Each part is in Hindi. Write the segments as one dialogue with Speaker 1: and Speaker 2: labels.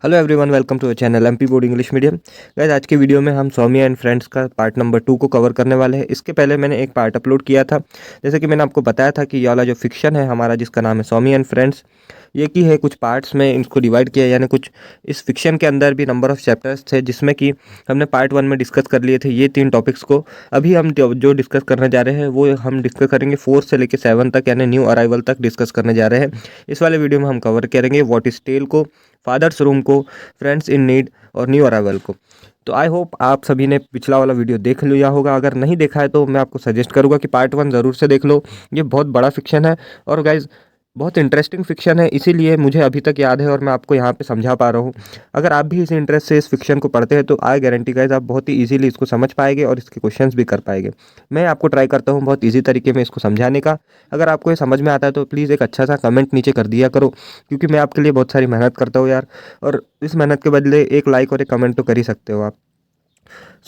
Speaker 1: Hello everyone, welcome to our channel MP board English medium. Guys, आज की वीडियो में हम स्वामी एंड फ्रेंड्स का पार्ट नंबर 2 को कवर करने वाले हैं। इसके पहले मैंने एक पार्ट अपलोड किया था। जैसे कि मैंने आपको बताया था कि ये वाला जो फिक्शन है हमारा, जिसका नाम है स्वामी एंड फ्रेंड्स, ये की है कुछ पार्ट्स में इसको डिवाइड किया, यानी कुछ इस फिक्शन के अंदर भी नंबर ऑफ चैप्टर्स थे, जिसमें कि हमने पार्ट 1 में डिस्कस कर लिए थे ये 3 टॉपिक्स को। अभी हम जो डिस्कस करने जा रहे हैं वो हम डिस्कस करेंगे 4 से लेकर 7 तक, यानी न्यू अराइवल तक डिस्कस करने जा रहे हैं। इस वाले वीडियो में हम कवर करेंगे व्हाट इज टेल को, फादर्स रूम को, फ्रेंड्स इन नीड और न्यू अराइवल को। तो आई होप आप सभी ने पिछला वाला वीडियो देख लिया होगा। अगर नहीं देखा है तो मैं आपको सजेस्ट करूंगा कि पार्ट 1 ज़रूर से देख लो। ये बहुत बड़ा फिक्शन है और गाइज बहुत इंटरेस्टिंग फिक्शन है, इसीलिए मुझे अभी तक याद है और मैं आपको यहाँ पे समझा पा रहा हूँ। अगर आप भी इसी इंटरेस्ट से इस फिक्शन को पढ़ते हैं तो आई गारंटी गाइज आप बहुत ही इजीली इसको समझ पाएंगे और इसके क्वेश्चंस भी कर पाएंगे। मैं आपको ट्राई करता हूँ बहुत इजी तरीके में इसको समझाने का। अगर आपको ये समझ में आता है तो प्लीज़ एक अच्छा सा कमेंट नीचे कर दिया करो, क्योंकि मैं आपके लिए बहुत सारी मेहनत करता हूँ यार, और इस मेहनत के बदले एक लाइक और एक कमेंट तो कर ही सकते हो आप।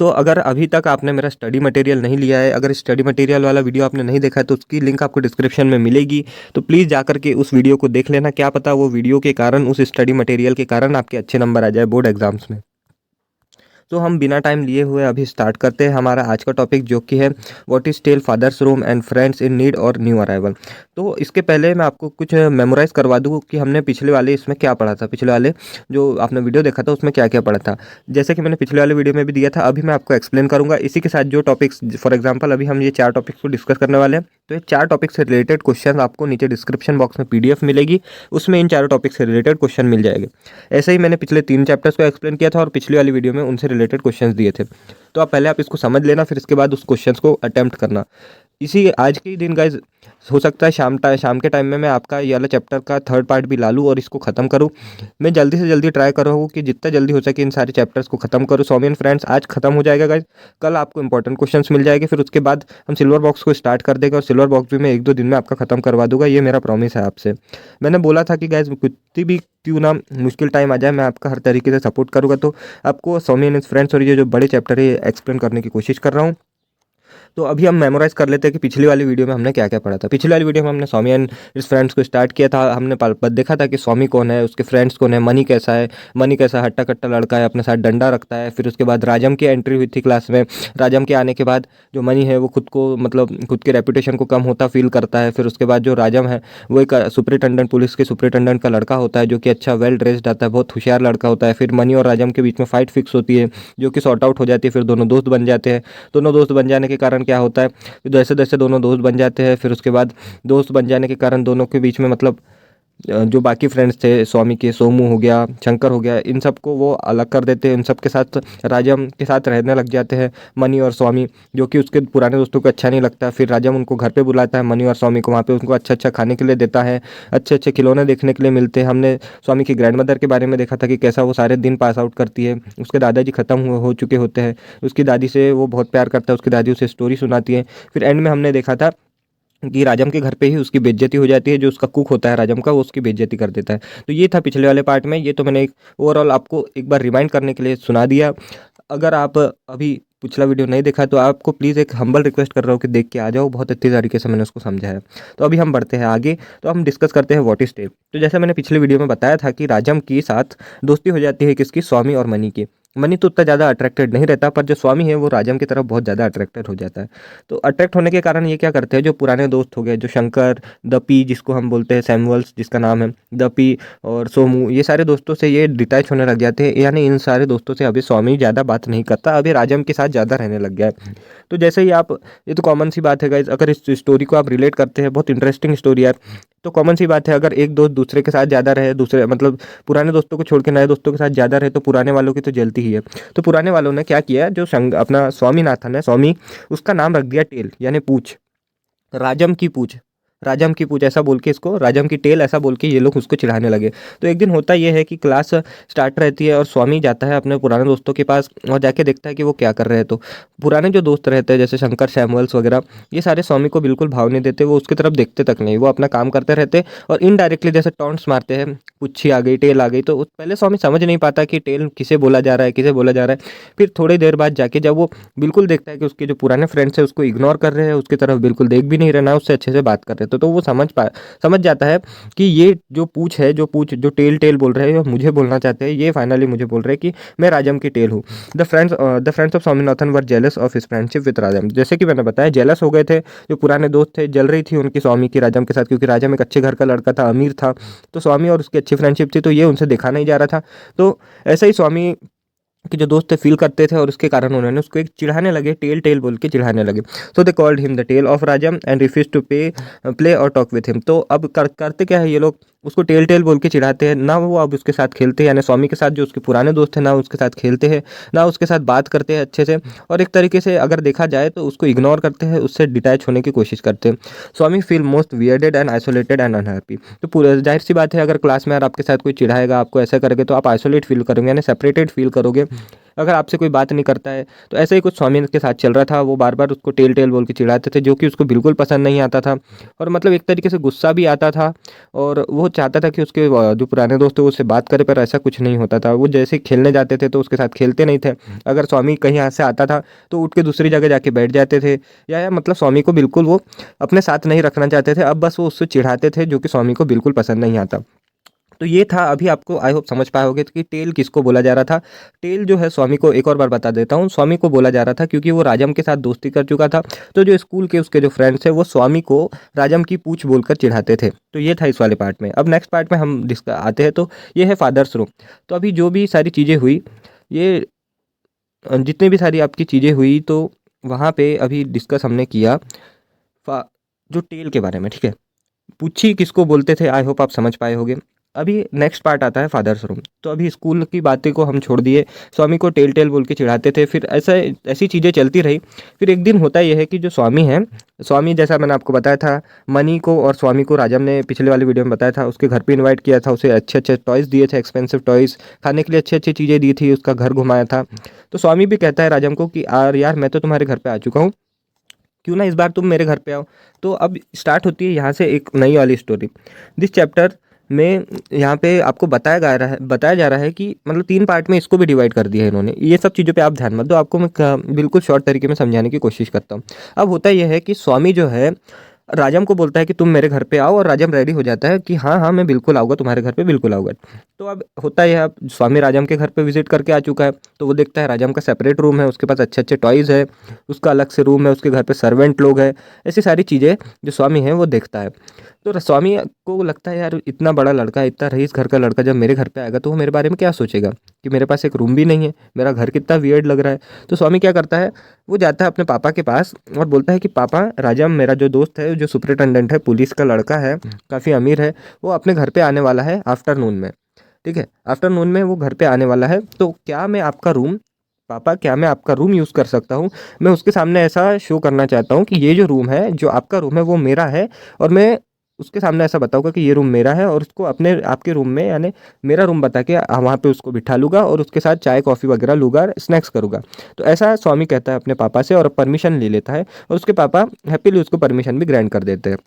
Speaker 1: अगर अभी तक आपने मेरा स्टडी मटेरियल नहीं लिया है, अगर स्टडी मटेरियल वाला वीडियो आपने नहीं देखा है तो उसकी लिंक आपको डिस्क्रिप्शन में मिलेगी। तो प्लीज़ जाकर के उस वीडियो को देख लेना, क्या पता वो वीडियो के कारण, उस स्टडी मटेरियल के कारण आपके अच्छे नंबर आ जाए बोर्ड एग्जाम्स में। तो हम बिना टाइम लिए हुए अभी स्टार्ट करते हैं हमारा आज का टॉपिक, जो कि है what is tale, father's room and friends in need और न्यू अराइवल। तो इसके पहले मैं आपको कुछ मेमोराइज़ करवा दूँ कि हमने पिछले वाले इसमें क्या पढ़ा था, पिछले वाले जो आपने वीडियो देखा था उसमें क्या क्या पढ़ा था। जैसे कि मैंने पिछले वाले वीडियो में भी दिया था, अभी मैं आपको एक्सप्लेन करूँगा इसी के साथ जो टॉपिक्स। फॉर एग्जाम्पल अभी हम ये 4 टॉपिक्स को डिस्कस करने वाले हैं, तो ये 4 टॉपिक से रिलेटेड क्वेश्चन आपको नीचे डिस्क्रिप्शन बॉक्स में PDF मिलेगी, उसमें इन 4 टॉपिक से रिलेटेड क्वेश्चन मिल जाएंगे। ऐसे ही मैंने पिछले 3 चैप्टर्स को एक्सप्लेन किया था और पिछली वाली वीडियो में उनसे रिलेटेड क्वेश्चंस दिए थे। तो आप पहले इसको समझ लेना, फिर इसके बाद उस क्वेश्चंस को अटेम्प्ट करना। इसी आज के ही दिन गाइज हो सकता है शाम के टाइम में मैं आपका ये वाला चैप्टर का 3rd पार्ट भी ला लूँ और इसको ख़त्म करूँ। मैं जल्दी से जल्दी ट्राई कर रहा हूँ कि जितना जल्दी हो सके इन सारे चैप्टर्स को ख़त्म करूँ। स्वामी एंड फ्रेंड्स आज खत्म हो जाएगा गाइज, कल आपको इंपॉर्टेंट क्वेश्चंस मिल जाएंगे, फिर उसके बाद हम सिल्वर बॉक्स को स्टार्ट कर देंगे और सिल्वर बॉक्स भी मैं 1-2 दिन में आपका ख़त्म करवा दूंगा। ये मेरा प्रॉमिस है आपसे। मैंने बोला था कि गाइज कितनी भी क्यों ना मुश्किल टाइम आ जाए, मैं आपका हर तरीके से सपोर्ट करूँगा। तो आपको स्वामी एंड फ्रेंड्स और ये जो बड़े चैप्टर है एक्सप्लेन करने की कोशिश कर रहा हूँ। तो अभी हम मेमोराइज कर लेते हैं कि पिछली वाली वीडियो में हमने क्या क्या पढ़ा था। पिछली वाली वीडियो में हमने स्वामी एंड इस फ्रेंड्स को स्टार्ट किया था। हमने देखा था कि स्वामी कौन है, उसके फ्रेंड्स कौन है, मनी कैसा है। मनी कैसा हट्टा कट्टा लड़का है, अपने साथ डंडा रखता है। फिर उसके बाद राजम की एंट्री हुई थी क्लास में। राजम के आने के बाद जो मनी है वो खुद को, मतलब खुद के रेपुटेशन को कम होता फील करता है। फिर उसके बाद जो राजम है वो एक सुपरिटेंडेंट, पुलिस के सुपरिटेंडेंट का लड़का होता है, जो कि अच्छा वेल ड्रेस्ड आता है, बहुत होशियार लड़का होता है। फिर मनी और राजम के बीच में फाइट फिक्स होती है, जो कि सॉर्ट आउट हो जाती है। फिर दोनों दोस्त बन जाते हैं। दोनों दोस्त बन जाने के कारण क्या होता है, जैसे जैसे दोनों दोस्त बन जाते हैं, फिर उसके बाद दोस्त बन जाने के कारण दोनों के बीच में, मतलब जो बाकी फ्रेंड्स थे स्वामी के, सोमू हो गया, शंकर हो गया, इन सबको वो अलग कर देते हैं। इन सब के साथ राजम के साथ रहने लग जाते हैं मनी और स्वामी, जो कि उसके पुराने दोस्तों को अच्छा नहीं लगता। फिर राजम उनको घर पे बुलाता है, मनी और स्वामी को, वहाँ पे उनको अच्छा अच्छा खाने के लिए देता है, अच्छे अच्छे खिलौने देखने के लिए मिलते हैं। हमने स्वामी की ग्रैंड मदर के बारे में देखा था कि कैसा वो सारे दिन पास आउट करती है। उसके दादाजी ख़त्म हो चुके होते हैं, उसकी दादी से वो बहुत प्यार करता है, उसकी दादी उसे स्टोरी सुनाती है। फिर एंड में हमने देखा था कि राजम के घर पे ही उसकी बेइज्जती हो जाती है। जो उसका कुक होता है राजम का, वो उसकी बेइज्जती कर देता है। तो ये था पिछले वाले पार्ट में। ये तो मैंने एक ओवरऑल आपको एक बार रिमाइंड करने के लिए सुना दिया। अगर आप अभी पिछला वीडियो नहीं देखा तो आपको प्लीज़ एक हम्बल रिक्वेस्ट कर रहा हूँ कि देख के आ जाओ, बहुत अच्छी तरीके से मैंने उसको समझाया। तो अभी हम बढ़ते हैं आगे। तो हम डिस्कस करते हैं व्हाट इज टेल। तो जैसे मैंने पिछले वीडियो में बताया था कि राजम के साथ दोस्ती हो जाती है किसकी, स्वामी और मनी की। मनी तो उतना ज़्यादा अट्रैक्टेड नहीं रहता, पर जो स्वामी है वो राजम की तरफ बहुत ज़्यादा अट्रैक्टेड हो जाता है। तो अट्रैक्ट होने के कारण ये क्या करते हैं, जो पुराने दोस्त हो गए, जो शंकर, दपी जिसको हम बोलते हैं, सैमुअल्स जिसका नाम है, दपी और सोमू, ये सारे दोस्तों से ये डिटैच होने लग जाते हैं। यानी इन सारे दोस्तों से अभी स्वामी ज़्यादा बात नहीं करता, अभी राजम के साथ ज़्यादा रहने लग गया है। तो जैसे ही आप, ये तो कॉमन सी बात है गाइज, अगर इस स्टोरी को आप रिलेट करते हैं, बहुत इंटरेस्टिंग स्टोरी है, तो कॉमन सी बात है, अगर एक दोस्त दूसरे के साथ ज़्यादा रहे, दूसरे मतलब पुराने दोस्तों को छोड़ के नए दोस्तों के साथ ज़्यादा रहे, तो पुराने वालों की तो जलती ही है। तो पुराने वालों ने क्या किया, जो अपना स्वामीनाथन है, स्वामी, उसका नाम रख दिया टेल, यानी पूछ, राजम की पूछ। राजम की पूछ ऐसा बोल के, इसको राजम की टेल ऐसा बोल के ये लोग उसको चिढ़ाने लगे। तो एक दिन होता ये है कि क्लास स्टार्ट रहती है और स्वामी जाता है अपने पुराने दोस्तों के पास और जाके देखता है कि वो क्या कर रहे हैं। तो पुराने जो दोस्त रहते हैं जैसे शंकर, सैमुअल्स वगैरह, ये सारे स्वामी को बिल्कुल भाव नहीं देते, वो उसकी तरफ देखते तक नहीं, वो अपना काम करते रहते और इनडायरेक्टली जैसे टॉन्ट्स मारते हैं, पुच्छी आ गई, टेल आ गई। तो पहले स्वामी समझ नहीं पाता कि टेल किसे बोला जा रहा है, किसे बोला जा रहा है। फिर थोड़ी देर बाद जाके जब वो बिल्कुल देखता है कि उसके जो पुराने फ्रेंड्स है उसको इग्नोर कर रहे हैं, उसकी तरफ बिल्कुल देख भी नहीं रहे, ना उससे अच्छे से बात कर रहे, थे। तो वो समझ जाता है कि ये जो टेल बोल रहे हैं मुझे बोलना चाहते हैं, ये फाइनली मुझे बोल रहे हैं कि मैं राजम की टेल हूँ। The friends of Swaminathan were jealous of his friendship with राजम। जैसे कि मैंने बताया, जेलस हो गए थे, जो पुराने दोस्त थे, जल रही थी उनकी स्वामी की राजम के साथ, क्योंकि राजम एक अच्छे घर का लड़का था, अमीर था। तो स्वामी और उसकी अच्छी फ्रेंडशिप थी, तो ये उनसे देखा नहीं जा रहा था। तो ऐसे ही स्वामी कि जो दोस्त थे फील करते थे, और उसके कारण उन्होंने उसको एक चिढ़ाने लगे, टेल टेल बोल के चिढ़ाने लगे। So they called him the tail of Rajam and refuse to play और टॉक विथ हिम। तो अब करते क्या है ये लोग, उसको टेल टेल बोल के चिढ़ाते हैं ना, वो अब उसके साथ खेलते हैं, यानी स्वामी के साथ जो उसके पुराने दोस्त हैं ना उसके साथ खेलते हैं, ना उसके साथ बात करते हैं अच्छे से, और एक तरीके से अगर देखा जाए तो उसको इग्नोर करते हैं, उससे डिटैच होने की कोशिश करते हैं। Swami feel most weirded and isolated and unhappy. तो पूरा जाहिर सी बात है, अगर क्लास में यार आपके साथ कोई चिढ़ाएगा, आपको ऐसा करेगा, तो आप आइसोलेट फील करोगे, यानी सेपरेटेड फील करोगे। अगर आपसे कोई बात नहीं करता है, तो ऐसा ही कुछ स्वामी के साथ चल रहा था। वो बार बार उसको टेल टेल बोल के चिढ़ाते थे, जो कि उसको बिल्कुल पसंद नहीं आता था, और मतलब एक तरीके से गुस्सा भी आता था, और वो चाहता था कि उसके जो पुराने दोस्त थे उससे बात करे, पर ऐसा कुछ नहीं होता था। वो जैसे खेलने जाते थे तो उसके साथ खेलते नहीं थे। अगर स्वामी कहीं यहाँ से आता था तो उठ के दूसरी जगह जाके बैठ जाते थे, या मतलब स्वामी को बिल्कुल वो अपने साथ नहीं रखना चाहते थे। अब बस वो उससे चिढ़ाते थे, जो कि स्वामी को बिल्कुल पसंद नहीं आता। तो ये था, अभी आपको आई होप समझ पाए होगे कि टेल किसको बोला जा रहा था। टेल जो है स्वामी को, एक और बार बता देता हूँ, स्वामी को बोला जा रहा था क्योंकि वो राजम के साथ दोस्ती कर चुका था। तो जो स्कूल के उसके जो फ्रेंड्स हैं वो स्वामी को राजम की पूछ बोलकर चिढ़ाते थे। तो ये था इस वाले पार्ट में। अब नेक्स्ट पार्ट में हम आते हैं, तो ये है फादर्स रूम। तो अभी जो भी सारी चीज़ें हुई, ये जितनी भी सारी आपकी चीज़ें हुई, तो वहाँ पे अभी डिस्कस हमने किया जो टेल के बारे में, ठीक है। पूछी किसको बोलते थे, आई होप आप समझ पाए होंगे। अभी नेक्स्ट पार्ट आता है फादर्स रूम। तो अभी स्कूल की बातें को हम छोड़ दिए, स्वामी को टेल टेल बोल के चिढ़ाते थे, फिर ऐसी चीज़ें चलती रही। फिर एक दिन होता यह है कि जो स्वामी है, स्वामी जैसा मैंने आपको बताया था, मनी को और स्वामी को राजम ने पिछले वाले वीडियो में बताया था, उसके घर पे इनवाइट किया था, उसे अच्छे अच्छे टॉयज़ दिए थे, एक्सपेंसिव टॉयज़, खाने के लिए अच्छी अच्छी चीज़ें दी थी, उसका घर घुमाया था। तो स्वामी भी कहता है राजम को कि यार मैं तो तुम्हारे घर पर आ चुका हूँ, क्यों ना इस बार तुम मेरे घर पे आओ। तो अब स्टार्ट होती है यहाँ से एक नई वाली स्टोरी। दिस चैप्टर में यहाँ पे आपको बताया जा रहा है कि मतलब 3 पार्ट में इसको भी डिवाइड कर दिया है इन्होंने। ये सब चीज़ों पे आप ध्यान मत दो, आपको मैं बिल्कुल शॉर्ट तरीके में समझाने की कोशिश करता हूँ। अब होता यह है कि स्वामी जो है राजम को बोलता है कि तुम मेरे घर पे आओ, और राजम रेडी हो जाता है कि हाँ हाँ मैं बिल्कुल आऊँगा, तुम्हारे घर पे बिल्कुल आऊँगा। तो अब होता है, अब स्वामी राजम के घर पे विजिट करके आ चुका है, तो वो देखता है राजम का सेपरेट रूम है, उसके पास अच्छे अच्छे टॉयज़ है, उसका अलग से रूम है, उसके घर पे सर्वेंट लोग हैं, ऐसी सारी चीज़ें जो स्वामी है वो देखता है। तो स्वामी को लगता है यार इतना बड़ा लड़का है, इतना रईस घर का लड़का जब मेरे घर पे आएगा तो वो मेरे बारे में क्या सोचेगा, कि मेरे पास एक रूम भी नहीं है, मेरा घर कितना वियर्ड लग रहा है। तो स्वामी क्या करता है, वो जाता है अपने पापा के पास और बोलता है कि पापा, राजम मेरा जो दोस्त है, जो सुपरिटेंडेंट है, पुलिस का लड़का है, काफ़ी अमीर है, वो अपने घर पे आने वाला है आफ्टरनून में, ठीक है, आफ्टरनून में वो घर पे आने वाला है। तो क्या मैं आपका रूम, पापा क्या मैं आपका रूम यूज़ कर सकता हूँ? मैं उसके सामने ऐसा शो करना चाहता हूँ कि ये जो रूम है, जो आपका रूम है वो मेरा है, और मैं उसके सामने ऐसा बताऊँगा कि ये रूम मेरा है, और उसको अपने आपके रूम में यानी मेरा रूम बता के वहाँ पे उसको बिठा लूँगा, और उसके साथ चाय कॉफ़ी वगैरह लूँगा, स्नैक्स करूँगा। तो ऐसा स्वामी कहता है अपने पापा से, और परमिशन ले लेता है, और उसके पापा हैप्पीली उसको परमिशन भी ग्रांट कर देते हैं।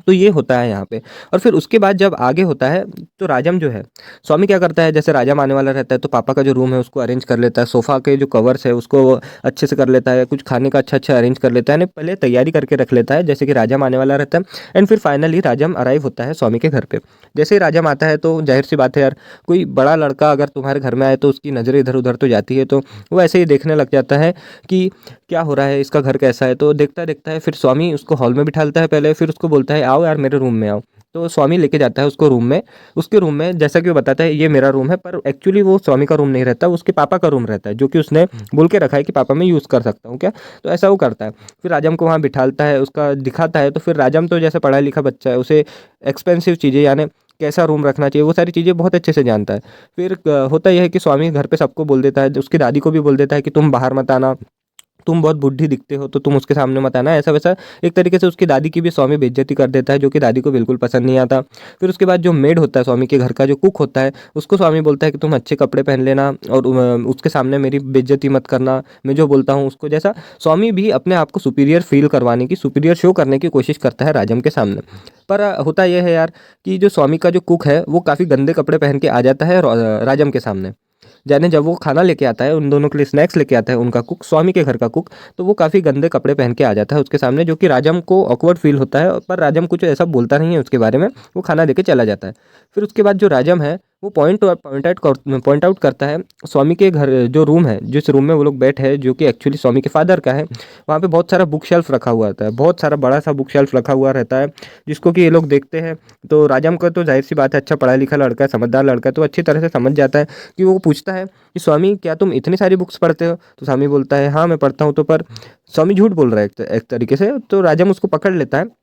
Speaker 1: तो ये होता है यहाँ पे। और फिर उसके बाद जब आगे होता है, तो राजम जो है, स्वामी क्या करता है, जैसे राजम आने वाला रहता है तो पापा का जो रूम है उसको अरेंज कर लेता है, सोफ़ा के जो कवर्स है उसको अच्छे से कर लेता है, कुछ खाने का अच्छा अच्छा अरेंज कर लेता है, यानी पहले तैयारी करके रख लेता है जैसे कि राजम आने वाला रहता है। एंड फिर फाइनली राजम अराइव होता है स्वामी के घर पर। जैसे ही राजम आता है तो जाहिर सी बात है यार, कोई बड़ा लड़का अगर तुम्हारे घर में आए तो उसकी नज़रें इधर उधर तो जाती है, तो वो ऐसे ही देखने लग जाता है कि क्या हो रहा है, इसका घर कैसा है। तो देखता देखता है, फिर स्वामी उसको हॉल में बिठाता है पहले, फिर उसको बोलता है आओ यार मेरे रूम में आओ। तो स्वामी लेके जाता है उसको रूम में। उसके रूम में जैसा कि वो बताता है ये मेरा रूम है, पर एक्चुअली वो स्वामी का रूम नहीं रहता, उसके पापा का रूम रहता है, जो कि उसने बोल के रखा है कि पापा मैं यूज़ कर सकता हूँ क्या। तो ऐसा वो करता है। फिर राजम को वहाँ बिठाता है, उसका दिखाता है। तो फिर राजम तो जैसे पढ़ा लिखा बच्चा है, उसे एक्सपेंसिव चीज़ें यानी कैसा रूम रखना चाहिए वो सारी चीज़ें बहुत अच्छे से जानता है। फिर होता यह है कि स्वामी घर पे सबको बोल देता है, उसकी दादी को भी बोल देता है कि तुम बाहर मत आना, तुम बहुत बुढ़ी दिखते हो तो तुम उसके सामने मत आना, ऐसा वैसा। एक तरीके से उसकी दादी की भी स्वामी बेइज्जती कर देता है, जो कि दादी को बिल्कुल पसंद नहीं आता। फिर उसके बाद जो मेड होता है स्वामी के घर का, जो कुक होता है, उसको स्वामी बोलता है कि तुम अच्छे कपड़े पहन लेना, और उसके सामने मेरी बेइज्जती मत करना, मैं जो बोलता हूँ उसको। जैसा स्वामी भी अपने आप को सुपीरियर फील करवाने की, सुपीरियर शो करने की कोशिश करता है राजम के सामने। पर होता यह है यार कि जो स्वामी का जो कुक है वो काफ़ी गंदे कपड़े पहन के आ जाता है राजम के सामने। यानी जब वो खाना लेके आता है, उन दोनों के लिए स्नैक्स लेके आता है उनका कुक, स्वामी के घर का कुक, तो वो काफ़ी गंदे कपड़े पहन के आ जाता है उसके सामने, जो कि राजम को ऑकवर्ड फील होता है, पर राजम कुछ ऐसा बोलता नहीं है उसके बारे में, वो खाना देके चला जाता है। फिर उसके बाद जो राजम है वो पॉइंट आउट करता है स्वामी के घर, जो रूम है, जिस रूम में वो लोग बैठे हैं, जो कि एक्चुअली स्वामी के फादर का है, वहाँ पे बहुत सारा बुक शेल्फ रखा हुआ रहता है, बहुत सारा बड़ा सा बुक शेल्फ रखा हुआ रहता है, जिसको कि ये लोग देखते हैं। तो राजम का तो जाहिर सी बात है, अच्छा पढ़ा लिखा लड़का है, समझदार लड़का है, तो अच्छी तरह से समझ जाता है कि वो पूछता है कि स्वामी क्या तुम इतनी सारी बुक्स पढ़ते हो? तो स्वामी बोलता है हाँ मैं पढ़ता हूँ। तो पर स्वामी झूठ बोल रहा है एक तरीके से। तो राजम उसको पकड़ लेता है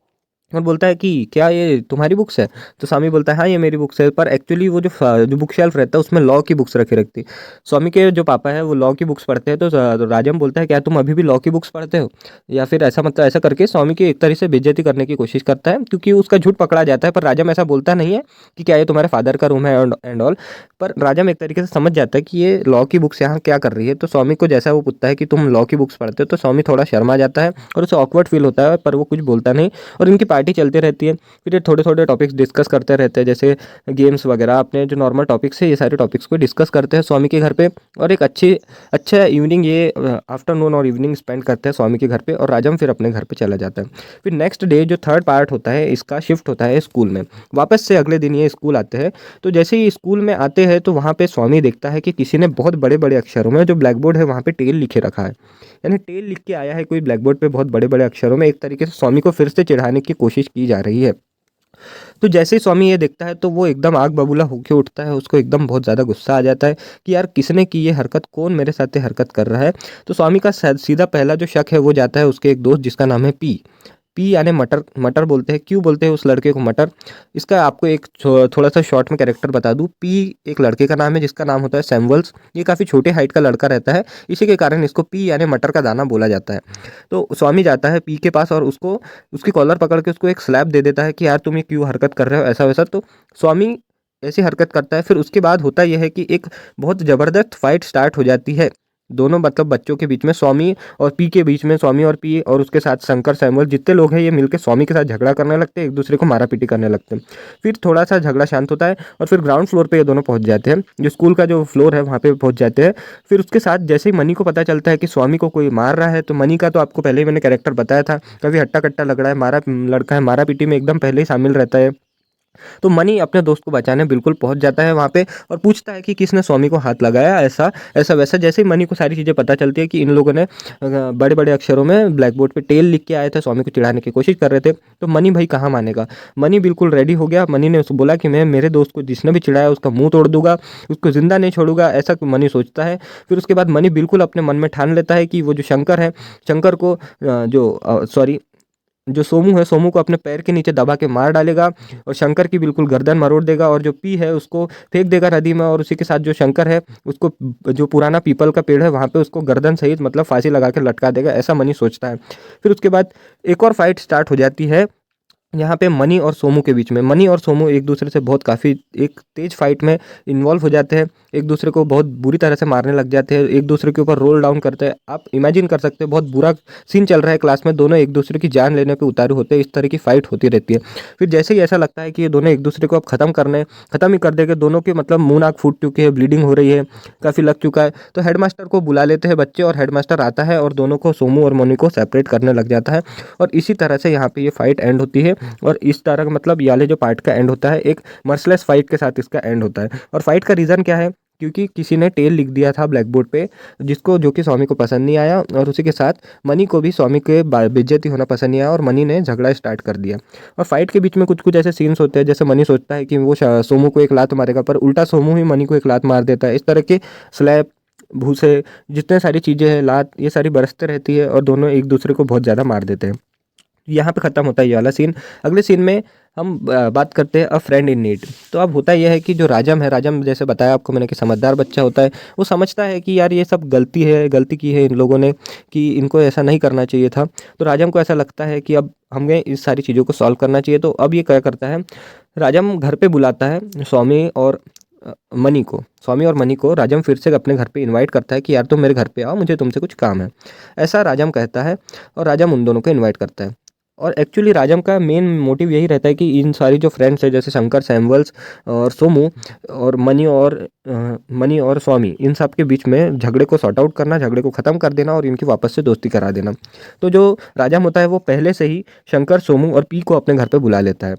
Speaker 1: और बोलता है कि क्या ये तुम्हारी बुक्स है? तो स्वामी बोलता है हाँ ये मेरी बुक्स है, पर एक्चुअली वो जो बुक शेल्फ रहता है उसमें लॉ की बुक्स रखी रखती। स्वामी के जो पापा है वो लॉ की बुक्स पढ़ते हैं। तो राजम बोलता है क्या तुम अभी भी लॉ की बुक्स पढ़ते हो? या फिर ऐसा, मतलब ऐसा करके स्वामी की एक तरह से बेइज्जती करने की कोशिश करता है, क्योंकि उसका झूठ पकड़ा जाता है। पर राजम ऐसा बोलता नहीं है कि क्या ये तुम्हारे फादर का रूम है एंड ऑल। पर राजम एक तरीके से समझ जाता है कि ये लॉ की बुक्स यहाँ क्या कर रही है। तो स्वामी को जैसा वो पूछता है कि तुम लॉ की बुक्स पढ़ते हो, तो स्वामी थोड़ा शर्मा जाता है और उसे ऑकवर्ड फील होता है, पर वो कुछ बोलता नहीं। और इनकी पार्टी चलती रहती है। फिर ये थोड़े थोड़े टॉपिक्स डिस्कस करते रहते हैं, जैसे गेम्स वगैरह, अपने जो नॉर्मल टॉपिक्स है ये सारे टॉपिक्स को डिस्कस करते हैं स्वामी के घर पे। और एक अच्छा इवनिंग ये आफ्टरनून और इवनिंग स्पेंड करते हैं स्वामी के घर पे, और राजम फिर अपने घर पे चला जाता है। फिर नेक्स्ट डे जो थर्ड पार्ट होता है इसका, शिफ्ट होता है स्कूल में। वापस से अगले दिन ये स्कूल आते हैं। तो जैसे ही स्कूल में आते हैं तो वहाँ पे स्वामी देखता है कि किसी ने बहुत बड़े बड़े अक्षरों में, जो ब्लैक बोर्ड है वहाँ पे टेल लिखे रखा है, यानी टेल लिख के आया है कोई ब्लैक बोर्ड पे बहुत बड़े बड़े अक्षरों में। एक तरीके से स्वामी को फिर से चिढ़ाने की कोशिश की जा रही है। तो जैसे ही स्वामी ये देखता है तो वो एकदम आग बबूला होके उठता है, उसको एकदम बहुत ज़्यादा गुस्सा आ जाता है कि यार किसने की ये हरकत, कौन मेरे साथ ये हरकत कर रहा है। तो स्वामी का सीधा पहला जो शक है वो जाता है उसके एक दोस्त जिसका नाम है पी। पी यानी मटर, मटर बोलते हैं। क्यों बोलते हैं उस लड़के को मटर? इसका आपको एक थोड़ा सा शॉर्ट में कैरेक्टर बता दूं। पी एक लड़के का नाम है जिसका नाम होता है सैमुअल्स। ये काफ़ी छोटे हाइट का लड़का रहता है, इसी के कारण इसको पी यानी मटर का दाना बोला जाता है। तो स्वामी जाता है पी के पास और उसको, उसकी कॉलर पकड़ के उसको एक स्लैप दे देता है कि यार तुम ये क्यों हरकत कर रहे हो, ऐसा वैसा। तो स्वामी ऐसी हरकत करता है। फिर उसके बाद होता यह है कि एक बहुत ज़बरदस्त फाइट स्टार्ट हो जाती है दोनों, मतलब बच्चों के बीच में, स्वामी और पी के बीच में। स्वामी और पी और उसके साथ शंकर, सैमुअल, जितने लोग हैं ये मिलकर स्वामी के साथ झगड़ा करने लगते हैं, एक दूसरे को मारा पीटी करने लगते हैं। फिर थोड़ा सा झगड़ा शांत होता है और फिर ग्राउंड फ्लोर पे ये दोनों पहुंच जाते हैं, जो स्कूल का जो फ्लोर है वहाँ पे पहुंच जाते हैं। फिर उसके साथ जैसे ही मनी को पता चलता है कि स्वामी को कोई मार रहा है, तो मनी का तो आपको पहले ही मैंने कैरेक्टर बताया था, काफ़ी हट्टा कट्टा लग रहा है, मारा लड़का है, मारा पीटी में एकदम पहले ही शामिल रहता है। तो मनी अपने दोस्त को बचाने बिल्कुल पहुंच जाता है वहाँ पे और पूछता है कि किसने स्वामी को हाथ लगाया, ऐसा ऐसा वैसा। जैसे ही मनी को सारी चीज़ें पता चलती है कि इन लोगों ने बड़े बड़े अक्षरों में ब्लैक बोर्ड पे टेल लिख के आए थे, स्वामी को चिढ़ाने की कोशिश कर रहे थे, तो मनी भाई कहाँ मानेगा। मनी बिल्कुल रेडी हो गया। मनी ने उसको बोला कि मैं मेरे दोस्त को जिसने भी चिढ़ाया उसका मुंह तोड़ दूंगा, उसको जिंदा नहीं छोड़ूंगा, ऐसा मनी सोचता है। फिर उसके बाद मनी बिल्कुल अपने मन में ठान लेता है कि वो जो शंकर है, शंकर को जो सोमू है, सोमू को अपने पैर के नीचे दबा के मार डालेगा और शंकर की बिल्कुल गर्दन मरोड़ देगा, और जो पी है उसको फेंक देगा नदी में, और उसी के साथ जो शंकर है उसको, जो पुराना पीपल का पेड़ है वहाँ पे उसको गर्दन सहित मतलब फांसी लगा के लटका देगा, ऐसा मनी सोचता है। फिर उसके बाद एक और फाइट स्टार्ट हो जाती है यहाँ पे मनी और सोमू के बीच में। मनी और सोमू एक दूसरे से बहुत काफ़ी एक तेज फाइट में इन्वॉल्व हो जाते हैं, एक दूसरे को बहुत बुरी तरह से मारने लग जाते हैं, एक दूसरे के ऊपर रोल डाउन करते हैं। आप इमेजिन कर सकते हैं बहुत बुरा सीन चल रहा है क्लास में, दोनों एक दूसरे की जान लेने पे उतारू होते हैं, इस तरह की फाइट होती रहती है। फिर जैसे ही ऐसा लगता है कि ये दोनों एक दूसरे को अब ख़त्म ही कर देंगे, दोनों के मतलब मुँह नाक फूट चुके हैं, ब्लीडिंग हो रही है, काफ़ी लग चुका है, तो हेडमास्टर को बुला लेते हैं बच्चे, और हेडमास्टर आता है और दोनों को, सोमू और मनी को सेपरेट करने लग जाता है। और इसी तरह से यहाँ पे ये फाइट एंड होती है। और इस तरह का मतलब ये वाले जो पार्ट का एंड होता है एक मर्सलेस फाइट के साथ इसका एंड होता है। और फाइट का रीज़न क्या है? क्योंकि किसी ने टेल लिख दिया था ब्लैक बोर्ड पे, जिसको, जो कि स्वामी को पसंद नहीं आया, और उसी के साथ मनी को भी स्वामी के बेइज्जती होना पसंद नहीं आया, और मनी ने झगड़ा स्टार्ट कर दिया। और फाइट के बीच में कुछ कुछ ऐसे सीन्स होते हैं, जैसे मनी सोचता है कि वो सोमू को एक लात मारेगा, पर उल्टा सोमू ही मनी को एक लात मार देता है। इस तरह के स्लैप, भूसे, जितने सारी चीज़ें हैं, लात, ये सारी बरसते रहती है और दोनों एक दूसरे को बहुत ज़्यादा मार देते हैं। यहाँ पे ख़त्म होता है ये वाला सीन। अगले सीन में हम बात करते हैं अ फ्रेंड इन नीड। तो अब होता यह है कि जो राजम है, राजम जैसे बताया आपको मैंने कि समझदार बच्चा होता है, वो समझता है कि यार ये सब गलती की है इन लोगों ने, कि इनको ऐसा नहीं करना चाहिए था। तो राजम को ऐसा लगता है कि अब हमें इस सारी चीज़ों को सॉल्व करना चाहिए। तो अब ये क्या करता है, राजम घर पे बुलाता है स्वामी और मनी को राजम फिर से अपने घर पे इनवाइट करता है कि यार तुम मेरे घर पे आओ, मुझे तुमसे कुछ काम है, ऐसा राजम कहता है। और राजम उन दोनों को इनवाइट करता है। और एक्चुअली राजम का मेन मोटिव यही रहता है कि इन सारी जो फ्रेंड्स है जैसे शंकर, सैमुअल्स और सोमू और मनी और स्वामी, इन सब के बीच में झगड़े को सॉर्ट आउट करना, झगड़े को ख़त्म कर देना और इनकी वापस से दोस्ती करा देना। तो जो राजम होता है वो पहले से ही शंकर, सोमू और पी को अपने घर पे बुला लेता है।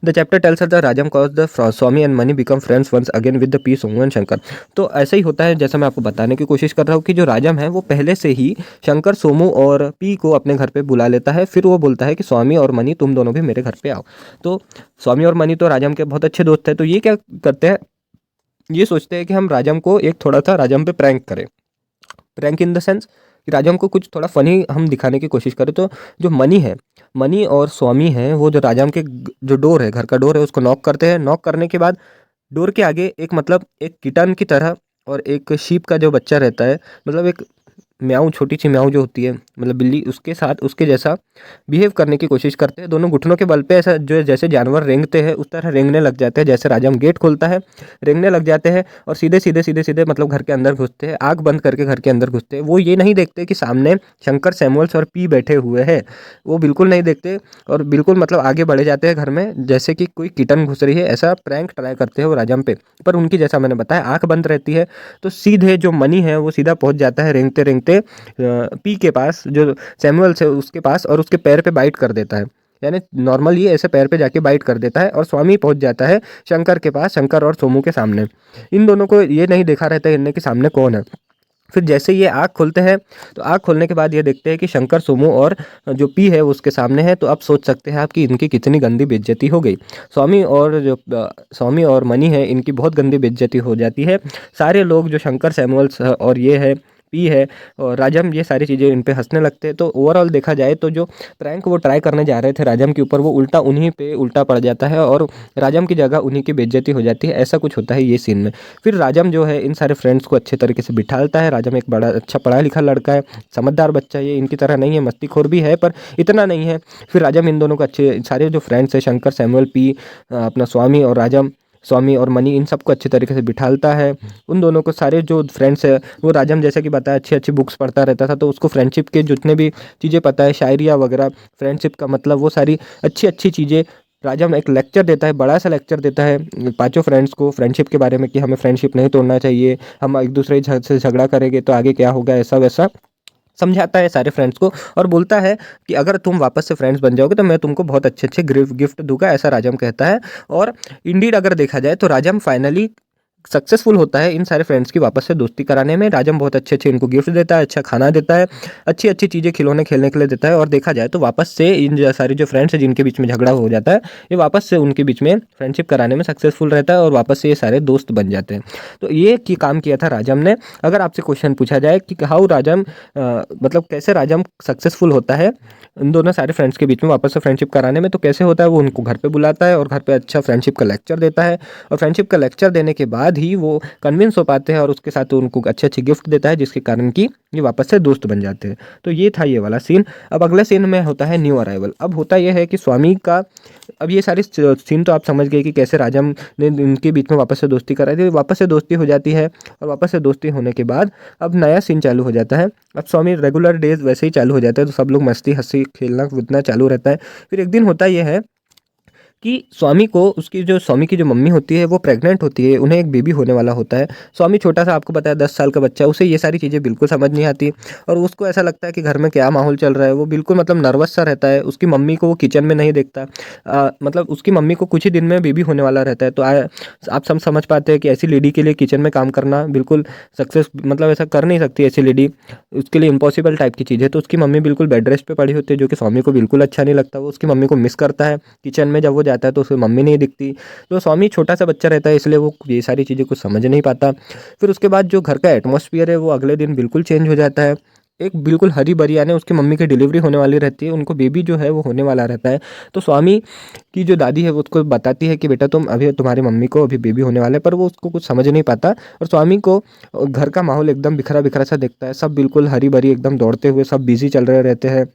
Speaker 1: The chapter tells the Rajam cause the Swami and Mani become friends once again with the Pea, Somu and Shankar. तो ऐसा ही होता है जैसा मैं आपको बताने की कोशिश कर रहा हूँ कि जो राजम है वो पहले से ही शंकर, सोमू और पी को अपने घर पे बुला लेता है। फिर वो बोलता है कि स्वामी और मनी तुम दोनों भी मेरे घर पे आओ। तो स्वामी और मनी तो राजम के बहुत अच्छे दोस्त हैं, तो ये क्या करते हैं, ये सोचते हैं कि हम राजम को एक थोड़ा सा राजम पे प्रैंक करें। प्रैंक इन द सेंस कि राजम को कुछ थोड़ा फनी हम दिखाने की कोशिश करें। तो जो मनी और स्वामी हैं वो जो राजम के जो डोर है, घर का डोर है, उसको नॉक करते हैं। नॉक करने के बाद डोर के आगे एक मतलब एक किटन की तरह और एक शीप का जो बच्चा रहता है, मतलब एक म्याऊ, छोटी सी म्याऊ जो होती है मतलब बिल्ली, उसके साथ उसके जैसा बिहेव करने की कोशिश करते हैं। दोनों घुटनों के बल पे ऐसा जो जैसे जानवर रेंगते हैं उस तरह रेंगने लग जाते हैं। जैसे राजम गेट खोलता है रेंगने लग जाते हैं और सीधे मतलब घर के अंदर घुसते हैं, आँख बंद करके घर के अंदर घुसते हैं। वो ये नहीं देखते कि सामने शंकर, सैमुअल्स और पी बैठे हुए हैं, वो बिल्कुल नहीं देखते और बिल्कुल मतलब आगे बढ़े जाते हैं घर में जैसे कि कोई किटन घुस रही है, ऐसा प्रैंक ट्राई करते हैं वो राजम पे। पर उनकी, जैसा मैंने बताया, आँख बंद रहती है। तो सीधे जो मनी है वो सीधा पहुंच जाता है रेंगते रेंगते पी के पास, जो सैमुअल्स है उसके पास, और उसके पैर पे बाइट कर देता है। यानी नॉर्मल ये ऐसे पैर पे जाके बाइट कर देता है और स्वामी पहुंच जाता है शंकर के पास, शंकर और सोमू के सामने। इन दोनों को ये नहीं देखा रहता है इनने कि सामने कौन है। फिर जैसे ये आँख खोलते हैं तो आँख खोलने के बाद ये देखते हैं कि शंकर, सोमू और जो पी है वो उसके सामने है। तो अब सोच सकते हैं आप कि इनकी कितनी गंदी बेइज्जती हो गई। स्वामी और मनी है, इनकी बहुत गंदी बेइज्जती हो जाती है। सारे लोग जो शंकर, सैमुअल्स और ये है पी है और राजम, ये सारी चीज़ें इन पे हंसने लगते हैं। तो ओवरऑल देखा जाए तो जो प्रैंक वो ट्राई करने जा रहे थे राजम के ऊपर, वो उल्टा उन्हीं पे उल्टा पड़ जाता है और राजम की जगह उन्हीं की बेइज्जती हो जाती है। ऐसा कुछ होता है ये सीन में। फिर राजम जो है इन सारे फ्रेंड्स को अच्छे तरीके से बिठालता है। राजम एक बड़ा अच्छा पढ़ा लिखा लड़का है, समझदार बच्चा है, ये इनकी तरह नहीं है, मस्तीखोर भी है पर इतना नहीं है। फिर राजम इन दोनों को अच्छे, सारे जो फ्रेंड्स है शंकर, सैमुअल, पी, अपना स्वामी और राजम, स्वामी और मनी, इन सबको अच्छे तरीके से बिठालता है। उन दोनों को, सारे जो फ्रेंड्स है, वो राजम जैसा कि बताया अच्छी अच्छी बुक्स पढ़ता रहता था, तो उसको फ्रेंडशिप के जितने भी चीज़ें पता है, शायरिया वगैरह, फ्रेंडशिप का मतलब, वो सारी अच्छी अच्छी चीज़ें राजम एक लेक्चर देता है, बड़ा सा लेक्चर देता है पांचों फ्रेंड्स को फ्रेंडशिप के बारे में कि हमें फ्रेंडशिप नहीं तोड़ना चाहिए, हम एक दूसरे से झगड़ा करेंगे तो आगे क्या होगा, ऐसा वैसा समझाता है सारे फ्रेंड्स को। और बोलता है कि अगर तुम वापस से फ्रेंड्स बन जाओगे तो मैं तुमको बहुत अच्छे अच्छे गिफ्ट दूंगा, ऐसा राजम कहता है। और इंडीड अगर देखा जाए तो राजम फाइनली सक्सेसफुल होता है इन सारे फ्रेंड्स की वापस से दोस्ती कराने में। राजम बहुत अच्छे अच्छे इनको गिफ्ट देता है, अच्छा खाना देता है, अच्छी अच्छी चीज़ें खिलौने खेलने के लिए देता है। और देखा जाए तो वापस से इन सारे जो फ्रेंड्स हैं जिनके बीच में झगड़ा हो जाता है, ये वापस से उनके बीच में फ्रेंडशिप कराने में सक्सेसफुल रहता है और वापस से ये सारे दोस्त बन जाते हैं। तो ये की काम किया था राजम ने। अगर आपसे क्वेश्चन पूछा जाए कि हाउ राजम मतलब कैसे राजम सक्सेसफुल होता है इन दोनों सारे फ्रेंड्स के बीच में वापस से फ्रेंडशिप कराने में, तो कैसे होता है, वो उनको घर पे बुलाता है और घर पे अच्छा फ्रेंडशिप का लेक्चर देता है। और फ्रेंडशिप का लेक्चर देने के बाद ही वो कन्विंस हो पाते हैं और उसके साथ उनको अच्छे अच्छे गिफ्ट देता है, जिसके कारण कि ये वापस से दोस्त बन जाते हैं। तो ये था ये वाला सीन। अब अगला सीन में होता है न्यू अराइवल। अब होता यह है कि स्वामी का, अब ये सारी सीन तो आप समझ गए कि कैसे राजम ने इनके बीच में वापस से दोस्ती कराई थी, वापस से दोस्ती हो जाती है। और वापस से दोस्ती होने के बाद अब नया सीन चालू हो जाता है। अब स्वामी रेगुलर डेज वैसे ही चालू हो जाते हैं, तो सब लोग मस्ती हंसी खेलना कूदना चालू रहता है। फिर एक दिन होता यह है कि स्वामी की जो मम्मी होती है वो प्रेग्नेंट होती है, उन्हें एक बेबी होने वाला होता है। स्वामी छोटा सा, आपको पता है 10 साल का बच्चा, उसे ये सारी चीज़ें बिल्कुल समझ नहीं आती और उसको ऐसा लगता है कि घर में क्या माहौल चल रहा है। वो बिल्कुल मतलब नर्वस सा रहता है। उसकी मम्मी को वो किचन में नहीं देखता, मतलब उसकी मम्मी को कुछ ही दिन में बेबी होने वाला रहता है। तो आप सब समझ पाते हैं कि ऐसी लेडी के लिए किचन में काम करना बिल्कुल सक्सेस, मतलब ऐसा कर नहीं सकती ऐसी लेडी, उसके लिए इम्पॉसिबल टाइप की चीज़ है। तो उसकी मम्मी बिल्कुल बेड रेस्ट पे पड़ी होती है, जो कि स्वामी को बिल्कुल अच्छा नहीं लगता। वो उसकी मम्मी को मिस करता है। किचन में जब वो जाता है तो उसकी मम्मी नहीं दिखती। तो स्वामी छोटा सा बच्चा रहता है, इसलिए वो ये सारी चीज़ें कुछ समझ नहीं पाता। फिर उसके बाद जो घर का एटमॉस्फेयर है वो अगले दिन बिल्कुल चेंज हो जाता है। एक बिल्कुल हरी भरी, यानी उसकी मम्मी की डिलीवरी होने वाली रहती है, उनको बेबी जो है वो होने वाला रहता है। तो स्वामी की जो दादी है वो उसको बताती है कि बेटा तुम अभी, तुम्हारी मम्मी को अभी बेबी होने वाला है, पर वो उसको कुछ समझ नहीं पाता। और स्वामी को घर का माहौल एकदम बिखरा बिखरा सा दिखता है, सब बिल्कुल हरी भरी एकदम दौड़ते हुए सब बिजी चल रहे रहते हैं।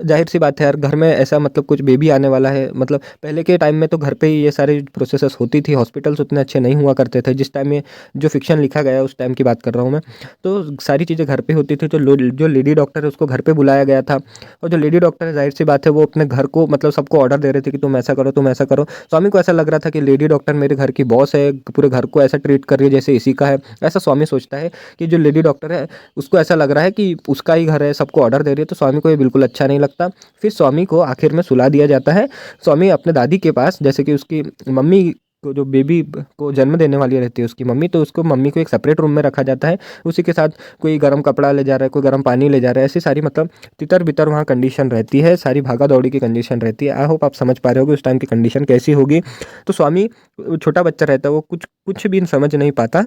Speaker 1: ज़ाहिर सी बात है यार, घर में ऐसा मतलब कुछ बेबी आने वाला है, मतलब पहले के टाइम में तो घर पे ही ये सारी प्रोसेसेस होती थी, हॉस्पिटल्स उतने अच्छे नहीं हुआ करते थे जिस टाइम में जो फ़िक्शन लिखा गया है उस टाइम की बात कर रहा हूँ मैं। तो सारी चीज़ें घर पे होती थी, तो जो लेडी डॉक्टर है उसको घर पे बुलाया गया था, और जो लेडी डॉक्टर है ज़ाहिर सी बात है वो अपने घर को मतलब सबको ऑर्डर दे रहे थे कि तुम ऐसा करो, तुम ऐसा करो। स्वामी को ऐसा लग रहा था कि लेडी डॉक्टर मेरे घर की बॉस है, पूरे घर को ऐसा ट्रीट कर रही है जैसे इसी का है। ऐसा स्वामी सोचता है कि जो लेडी डॉक्टर है उसको ऐसा लग रहा है कि उसका ही घर है, सबको ऑर्डर दे रही है, तो स्वामी को ये बिल्कुल अच्छा नहीं लगता। फिर स्वामी को आखिर में सुला दिया जाता है। स्वामी अपने दादी के पास, जैसे कि उसकी मम्मी को, जो बेबी को जन्म देने वाली रहती है उसकी मम्मी, तो उसको मम्मी को एक सेपरेट रूम में रखा जाता है। उसी के साथ कोई गर्म कपड़ा ले जा रहा है, कोई गर्म पानी ले जा रहा है, ऐसी सारी मतलब तितर बितर वहाँ कंडीशन रहती है, सारी भागा दौड़ी की कंडीशन रहती है। आई होप आप समझ पा रहे होगे उस टाइम की कंडीशन कैसी होगी। तो स्वामी, छोटा बच्चा रहता है, वो कुछ कुछ भी समझ नहीं पाता।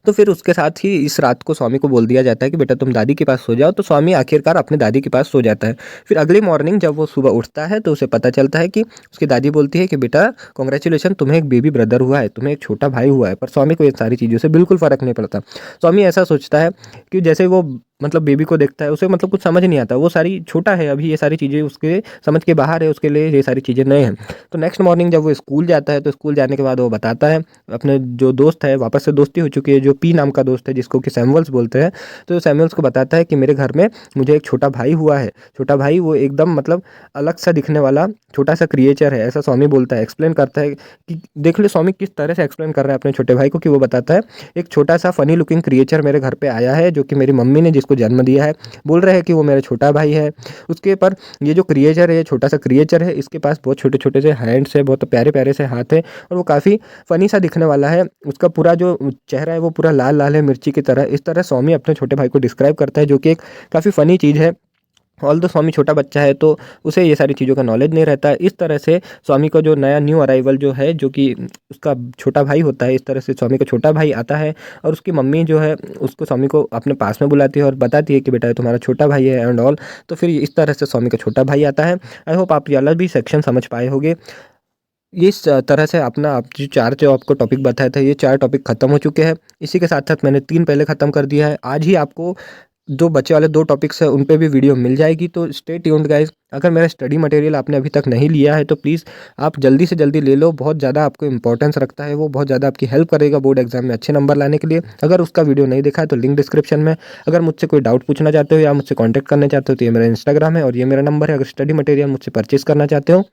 Speaker 1: तो फिर उसके साथ ही इस रात को स्वामी को बोल दिया जाता है कि बेटा तुम दादी के पास सो जाओ, तो स्वामी आखिरकार अपने दादी के पास सो जाता है। फिर अगली मॉर्निंग जब वो सुबह उठता है तो उसे पता चलता है कि उसकी दादी बोलती है कि बेटा कॉन्ग्रेचुलेशन, तुम्हें एक बेबी ब्रदर हुआ है, तुम्हें एक छोटा भाई हुआ है। पर स्वामी को ये सारी चीज़ों से बिल्कुल फ़र्क नहीं पड़ता। स्वामी ऐसा सोचता है कि जैसे वो मतलब बेबी को देखता है, उसे मतलब कुछ समझ नहीं आता, वो सारी छोटा है अभी, ये सारी चीज़ें उसके समझ के बाहर है, उसके लिए ये सारी चीज़ें नए हैं। तो नेक्स्ट मॉर्निंग जब वो स्कूल जाता है, तो स्कूल जाने के बाद वो बताता है अपने जो दोस्त है, वापस से दोस्ती हो चुकी है, जो पी नाम का दोस्त है जिसको कि सैमुअल्स बोलते हैं, तो सैमुअल्स को बताता है कि मेरे घर में मुझे एक छोटा भाई हुआ है। छोटा भाई वो एकदम मतलब अलग सा दिखने वाला छोटा सा क्रिएचर है, ऐसा स्वामी बोलता है, एक्सप्लेन करता है कि देख लो स्वामी किस तरह से एक्सप्लेन कर रहा है अपने छोटे भाई को, कि वो बताता है एक छोटा सा फनी लुकिंग क्रिएचर मेरे घर पे आया है, जो कि मेरी मम्मी ने जिसको जन्म दिया है, बोल रहे हैं कि वो मेरा छोटा भाई है। उसके पर ये जो क्रिएचर है, ये छोटा सा क्रिएचर है, इसके पास बहुत छोटे छोटे से हैंड्स है, बहुत प्यारे प्यारे से हाथ है, और वो काफ़ी फ़नी सा दिखने वाला है। उसका पूरा जो चेहरा है वो पूरा लाल लाल है मिर्ची की तरह। इस तरह स्वामी अपने छोटे भाई को डिस्क्राइब करता है, जो कि एक काफ़ी फ़नी चीज़ है। ऑल्दो स्वामी छोटा बच्चा है तो उसे ये सारी चीज़ों का नॉलेज नहीं रहता है। इस तरह से स्वामी का जो नया न्यू अराइवल जो है, जो कि उसका छोटा भाई होता है, इस तरह से स्वामी का छोटा भाई आता है, और उसकी मम्मी जो है उसको स्वामी को अपने पास में बुलाती है और बताती है कि बेटा ये तुम्हारा छोटा भाई है एंड ऑल। तो फिर इस तरह से स्वामी का छोटा भाई आता है। आई होप आप ये वाला भी सेक्शन समझ पाए होंगे। इस तरह से अपना आप जो आपको टॉपिक बताया था, ये 4 टॉपिक खत्म हो चुके हैं। इसी के साथ-साथ मैंने 3 पहले खत्म कर दिया है। आज ही आपको जो बचे वाले 2 टॉपिक्स हैं उन पे भी वीडियो मिल जाएगी, तो स्टे ट्यून्ड गाइस। अगर मेरा स्टडी मटेरियल आपने अभी तक नहीं लिया है तो प्लीज़ आप जल्दी से जल्दी ले लो, बहुत ज़्यादा आपको इम्पोर्टेंस रखता है, वो बहुत ज़्यादा आपकी हेल्प करेगा बोर्ड एग्जाम में अच्छे नंबर लाने के लिए। अगर उसका वीडियो नहीं देखा है तो लिंक डिस्क्रिप्शन में। अगर मुझसे कोई डाउट पूछना चाहते हो या मुझसे कॉन्टैक्ट करना चाहते हो तो ये मेरा इंस्टाग्राम है और ये मेरा नंबर है। अगर स्टडी मटेरियल मुझसे परचेज़ करना चाहते हो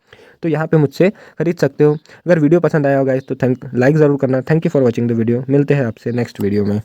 Speaker 1: तो यहाँ पे मुझसे खरीद सकते हो। अगर वीडियो पसंद आया हो गाइस तो लाइक ज़रूर करना। Thank you for watching the video. मिलते हैं आपसे नेक्स्ट वीडियो में।